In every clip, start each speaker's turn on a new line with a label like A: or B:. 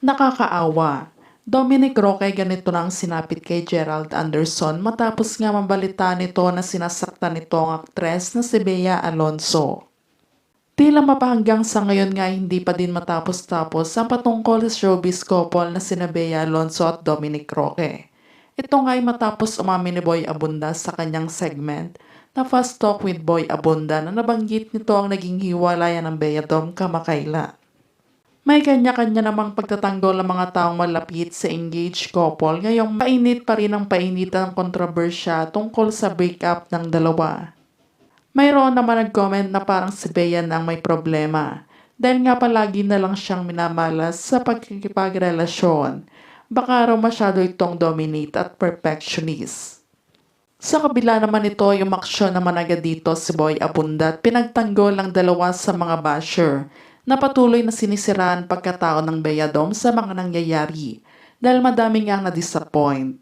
A: Nakakaawa. Dominic Roque ganito na ang sinapit kay Gerald Anderson matapos nga mabalita nito na sinasaktan nito ang aktres na si Bea Alonzo. Tila mapahanggang sa ngayon nga hindi pa din matapos-tapos ang patungkol sa showbiz couple na sina Bea Alonzo at Dominic Roque. Ito nga ay matapos umamin ni Boy Abunda sa kanyang segment na Fast Talk with Boy Abunda na nabanggit nito ang naging hiwalayan ng Bea Dom kamakailan. May kanya-kanya namang pagtatanggol ang mga taong malapit sa engaged couple ngayong painit pa rin ang painit ang kontrobersya tungkol sa breakup ng dalawa. Mayroon naman nag-comment na parang si Bea na ang may problema dahil nga palagi na lang siyang minamalas sa pagkikipagrelasyon. Baka raw masyado itong dominate at perfectionist. Sa kabila naman ito, yung aksyon naman agad dito si Boy Abunda at pinagtanggol ang dalawa sa mga basher na patuloy na sinisiraan pagkatao ng Bea Dom sa mga nangyayari dahil madami nga na-disappoint.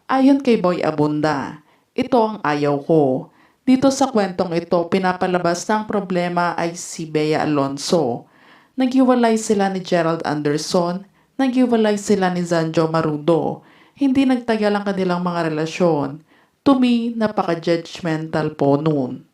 A: Ayon kay Boy Abunda, ito ang ayaw ko. Dito sa kwentong ito, pinapalabas na ang problema ay si Bea Alonzo. Naghiwalay sila ni Gerald Anderson, naghiwalay sila ni Zanjo Marudo. Hindi nagtagal ang kanilang mga relasyon. To me, napaka-judgmental po noon.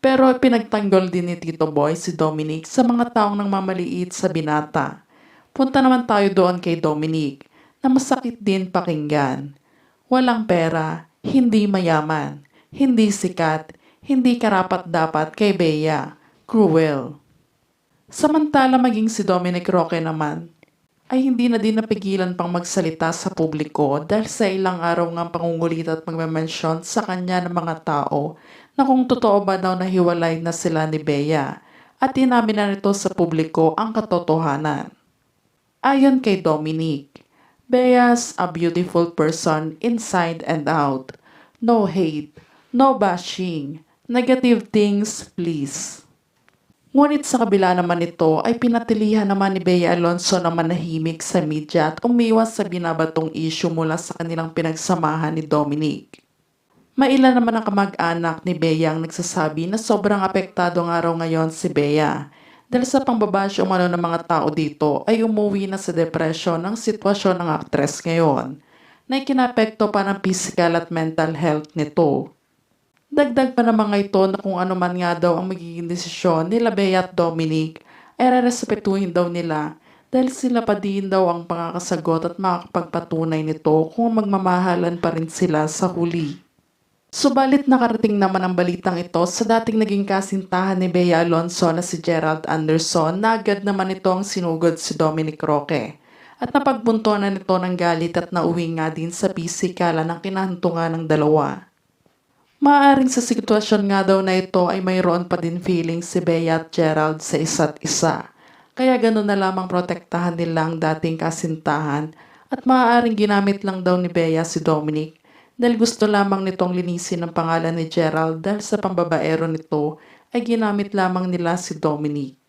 A: Pero pinagtanggol din ni Tito Boy si Dominic sa mga taong nang mamaliit sa binata. Punta naman tayo doon kay Dominic na masakit din pakinggan. Walang pera, hindi mayaman, hindi sikat, hindi karapat-dapat kay Bea. Cruel. Samantala maging si Dominic Roque naman ay hindi na din napigilan pang magsalita sa publiko dahil sa ilang araw ngang pangungulit at magmemensyon sa kanya ng mga tao na kung totoo ba daw nahiwalay na sila ni Bea at inamin na nito sa publiko ang katotohanan. Ayon kay Dominic, Bea's a beautiful person inside and out. No hate, no bashing, negative things please. Ngunit sa kabila naman nito ay pinatilihan naman ni Bea Alonzo na manahimik sa media at umiwas sa binabatong issue mula sa kanilang pinagsamahan ni Dominic. Mailan naman ang kamag-anak ni Bea ang nagsasabi na sobrang apektado nga raw ngayon si Bea dahil sa pangbabash umano ng mga tao dito ay umuwi na sa depresyon ang sitwasyon ng aktres ngayon na ikinapekto pa ng physical at mental health nito. Dagdag pa naman nga ito na kung ano man nga daw ang magiging desisyon nila Bea at Dominic ay rerespetuhin daw nila dahil sila pa din daw ang pangakasagot at makakapagpatunay nito kung magmamahalan pa rin sila sa huli. Subalit nakarating naman ang balitang ito sa dating naging kasintahan ni Bea Alonzo na si Gerald Anderson na agad naman ito ang sinugod si Dominic Roque at napagbuntuan nito ng galit at nauwi nga din sa pisikalan ng kinahantungan ng dalawa. Maaaring sa sitwasyon nga daw na ito ay mayroon pa din feeling si Bea at Gerald sa isa't isa. Kaya ganoon na lamang protektahan nila ang dating kasintahan at maaaring ginamit lang daw ni Bea si Dominic dahil gusto lamang nitong linisin ang pangalan ni Gerald dahil sa pambabaero nito ay ginamit lamang nila si Dominic.